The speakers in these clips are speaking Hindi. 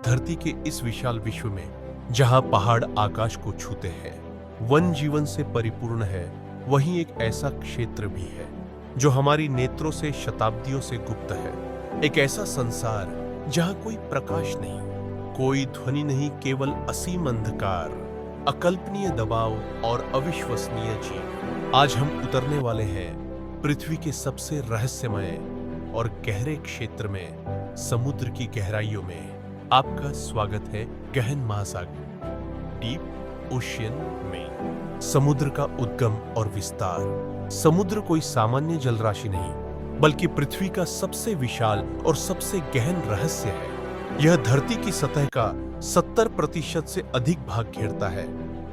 धरती के इस विशाल विश्व में जहां पहाड़ आकाश को छूते हैं, वन जीवन से परिपूर्ण है, वहीं एक ऐसा क्षेत्र भी है जो हमारी नेत्रों से शताब्दियों से गुप्त है। एक ऐसा संसार जहां कोई प्रकाश नहीं, कोई ध्वनि नहीं, केवल असीम अंधकार, अकल्पनीय दबाव और अविश्वसनीय जीव। आज हम उतरने वाले हैं पृथ्वी के सबसे रहस्यमय और गहरे क्षेत्र में, समुद्र की गहराइयों में। आपका स्वागत है गहन महासागर, डीप ओशियन में। समुद्र का उद्गम और विस्तार। समुद्र कोई सामान्य जलराशि नहीं, बल्कि पृथ्वी का सबसे विशाल और सबसे गहन रहस्य है। यह धरती की सतह का 70% से अधिक भाग घेरता है,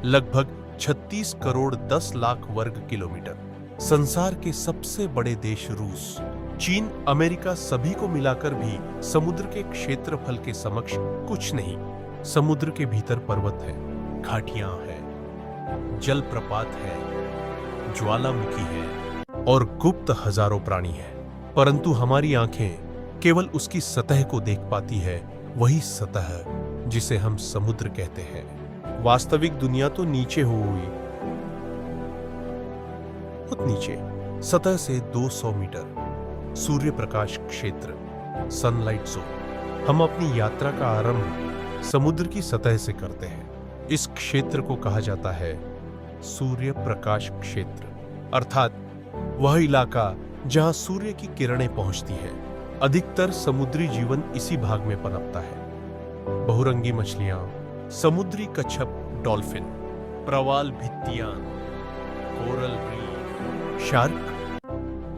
लगभग 36 करोड़ 10 लाख वर्ग किलोमीटर। संसार के सबसे बड़े देश रूस, चीन, अमेरिका सभी को मिलाकर भी समुद्र के क्षेत्रफल के समक्ष कुछ नहीं। समुद्र के भीतर पर्वत है, घाटियां हैं, जलप्रपात है, ज्वालामुखी है और गुप्त हजारों प्राणी है। परंतु हमारी आंखें केवल उसकी सतह को देख पाती है, वही सतह जिसे हम समुद्र कहते हैं। वास्तविक दुनिया तो नीचे हुई, बहुत नीचे, सतह से 200 मीटर। सूर्य प्रकाश क्षेत्र, सनलाइट जोन। हम अपनी यात्रा का आरंभ समुद्र की सतह से करते हैं। इस क्षेत्र को कहा जाता है सूर्य प्रकाश क्षेत्र, अर्थात वह इलाका जहां सूर्य की किरणें पहुंचती हैं। अधिकतर समुद्री जीवन इसी भाग में पनपता है। बहुरंगी मछलियां, समुद्री कच्छप, डॉल्फिन, प्रवाल भित्तियान, कोरल रीफ, शार्क,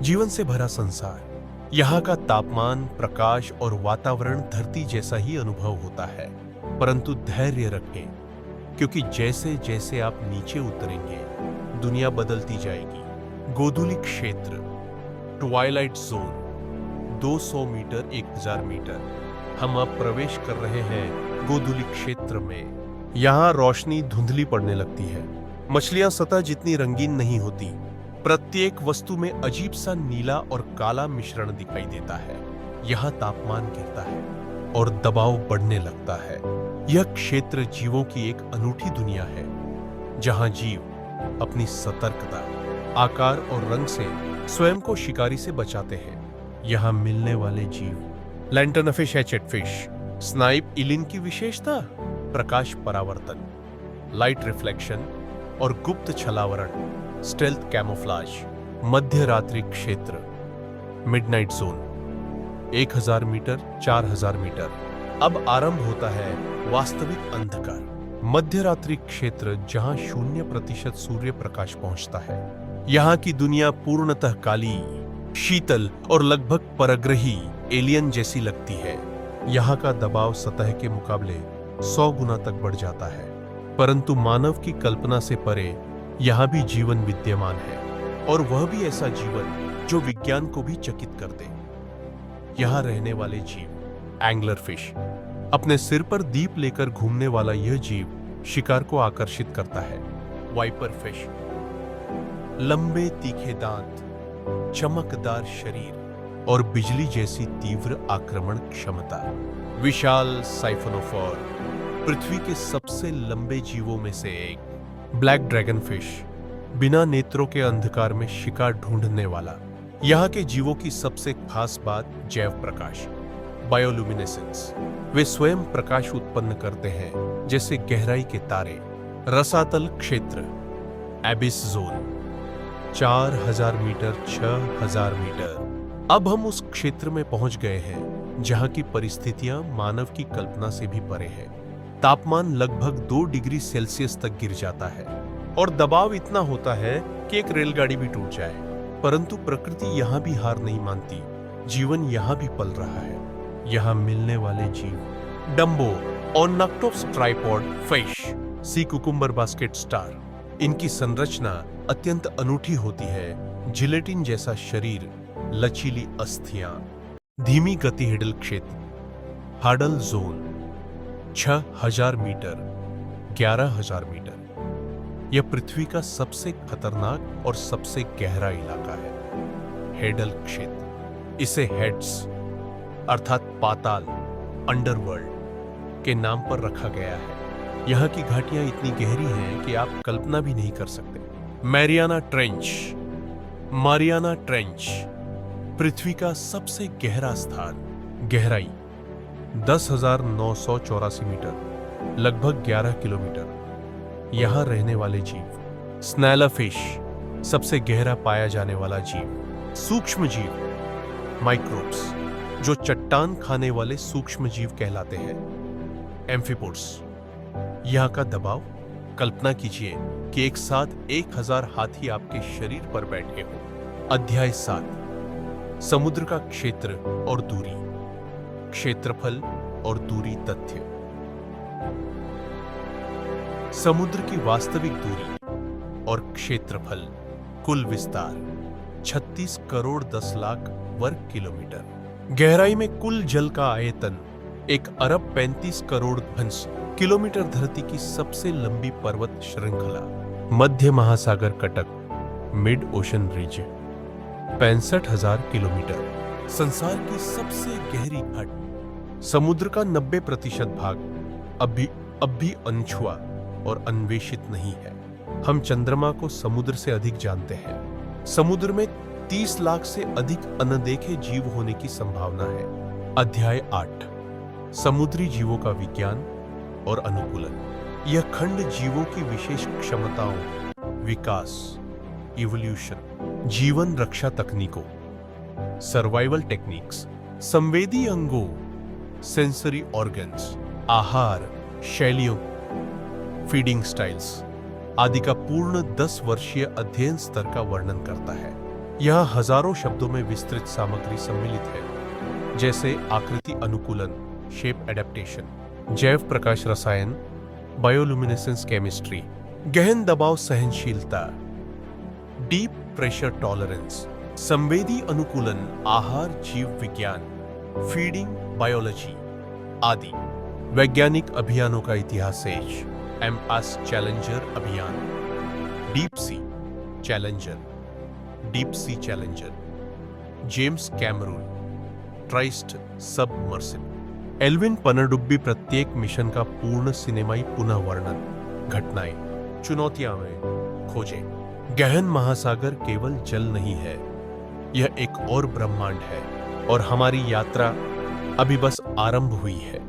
जीवन से भरा संसार। यहाँ का तापमान, प्रकाश और वातावरण धरती जैसा ही अनुभव होता है। परंतु धैर्य रखें, क्योंकि जैसे जैसे आप नीचे उतरेंगे, दुनिया बदलती जाएगी। गोधूली क्षेत्र, ट्वाइलाइट जोन, 200 मीटर, 1000 मीटर। हम अब प्रवेश कर रहे हैं गोधूली क्षेत्र में। यहाँ रोशनी धुंधली पड़ने लगती है। मछलियां सतह जितनी रंगीन नहीं होती। प्रत्येक वस्तु में अजीब सा नीला और काला मिश्रण दिखाई देता है। यहाँ तापमान गिरता है और दबाव बढ़ने लगता है। यह क्षेत्र जीवों की एक अनूठी दुनिया है, जहां जीव अपनी सतर्कता, आकार और रंग से स्वयं को शिकारी से बचाते हैं। यहाँ मिलने वाले जीव, लैंटर्नफिश, एचेटफिश, स्नाइप इलिन की विशेषता, प्रकाश परावर्तन, लाइट रिफ्लेक्शन और गुप्त छलावरण, स्टेल्थ कैमोफ्लाज। मध्य रात्रि क्षेत्र, मिडनाइट जोन, 1000 मीटर, 4000 मीटर। अब आरंभ होता है वास्तविक अंधकार। मध्य रात्रि क्षेत्र, जहां 0% सूर्य प्रकाश पहुंचता है। यहाँ की दुनिया पूर्णतः काली, शीतल और लगभग परग्रही, एलियन जैसी लगती है। यहाँ का दबाव सतह के मुकाबले 100 गुना तक बढ़ जाता है। परंतु मानव की कल्पना से परे यहाँ भी जीवन विद्यमान है, और वह भी ऐसा जीवन जो विज्ञान को भी चकित कर दे। यहाँ रहने वाले जीव, एंगलर फिश, अपने सिर पर दीप लेकर घूमने वाला यह जीव शिकार को आकर्षित करता है। वाइपर फिश, लंबे तीखे दांत, चमकदार शरीर और बिजली जैसी तीव्र आक्रमण क्षमता। विशाल साइफोनोफोर, पृथ्वी के सबसे लंबे जीवों में से एक। ब्लैक ड्रैगन फिश, बिना नेत्रों के अंधकार में शिकार ढूंढने वाला। यहाँ के जीवों की सबसे खास बात जैव प्रकाश, बायोल्यूमिनेसेंस। वे स्वयं प्रकाश उत्पन्न करते हैं, जैसे गहराई के तारे। रसातल क्षेत्र, एबिस जोन, 4000 मीटर, 6000 मीटर। अब हम उस क्षेत्र में पहुंच गए हैं जहां की परिस्थितियां मानव की कल्पना से भी परे हैं। तापमान लगभग 2 डिग्री सेल्सियस तक गिर जाता है और दबाव इतना होता है कि एक रेलगाड़ी भी टूट जाए। परंतु प्रकृति यहाँ भी हार नहीं मानती। जीवन यहाँ भी पल रहा है। यहाँ मिलने वाले जीव, डम्बो और नक्टोप्स tripod fish, sea cucumber basket star. इनकी संरचना अत्यंत अनूठी होती है। जिलेटिन जैसा शरीर, लचीली अस्थियां। धीमी गति हिडल क्षेत्र, हाडल जोन, 6000 मीटर, 11000 मीटर। यह पृथ्वी का सबसे खतरनाक और सबसे गहरा इलाका है। हेडल क्षेत्र, इसे हेड्स अर्थात पाताल, अंडरवर्ल्ड, के नाम पर रखा गया है। यहाँ की घाटियां इतनी गहरी हैं कि आप कल्पना भी नहीं कर सकते। मैरियाना ट्रेंच पृथ्वी का सबसे गहरा स्थान। गहराई 10,984 मीटर, लगभग 11 किलोमीटर। यहाँ रहने वाले जीव। स्नैलरफिश, सबसे गहरा पाया जाने वाला जीव। सूक्ष्म जीव, माइक्रोब्स, जो चट्टान खाने वाले सूक्ष्म जीव कहलाते हैं। एम्फीपोड्स। यहाँ का दबाव, कल्पना कीजिए कि एक साथ 1000 हाथी आपके शरीर पर बैठे हों। अध्याय 7, समुद्र का क्षेत्र और दूरी। क्षेत्रफल और दूरी तथ्य। समुद्र की वास्तविक दूरी और क्षेत्रफल, कुल विस्तार 36 करोड़ 10 लाख वर्ग किलोमीटर। गहराई में कुल जल का आयतन 1 अरब 35 करोड़ घन किलोमीटर। धरती की सबसे लंबी पर्वत श्रृंखला। मध्य महासागर कटक, मिड ओशन रीजन 65,000 किलोमीटर। संसार की सबसे गहरी घाटी। समुद्र का 90% भाग अब भी अनछुआ और अन्वेषित नहीं है। हम चंद्रमा को समुद्र से अधिक जानते हैं। समुद्र में 30 लाख से अधिक अनदेखे जीव होने की संभावना है। अध्याय 8, समुद्री जीवों का विज्ञान और अनुकूलन। यह खंड जीवों की विशेष क्षमताओं, विकास, इवोल्यूशन, जीवन रक्षा तकनीकों, सर्वाइवल टेक्निक्स, संवेदी अंगों, सेंसरी ऑर्गन्स, आहार शैलियों, फीडिंग स्टाइल्स आदि का पूर्ण 10 वर्षीय अध्ययन स्तर का वर्णन करता है। यह हजारों शब्दों में विस्तृत सामग्री सम्मिलित है, जैसे आकृति अनुकूलन, शेप एडेप्टेशन, जैव प्रकाश रसायन, बायोलुमिनेसेंस केमिस्ट्री, गहन दबाव सहनशीलता, डीप प्रेशर टॉलरेंस, संवेदी अनुकूलन, आहार जीव विज्ञान, फीडिंग बायोलॉजी आदि। वैज्ञानिक अभियानों का इतिहास। एमआस चैलेंजर अभियान, deep sea Challenger, James Cameron, Trieste submersible. Alvin पनडुब्बी प्रत्येक मिशन का पूर्ण सिनेमाई पुनः वर्णन। घटनाएं, चुनौतियां में खोजें। गहन महासागर केवल जल नहीं है, यह एक और ब्रह्मांड है और हमारी यात्रा अभी बस आरंभ हुई है।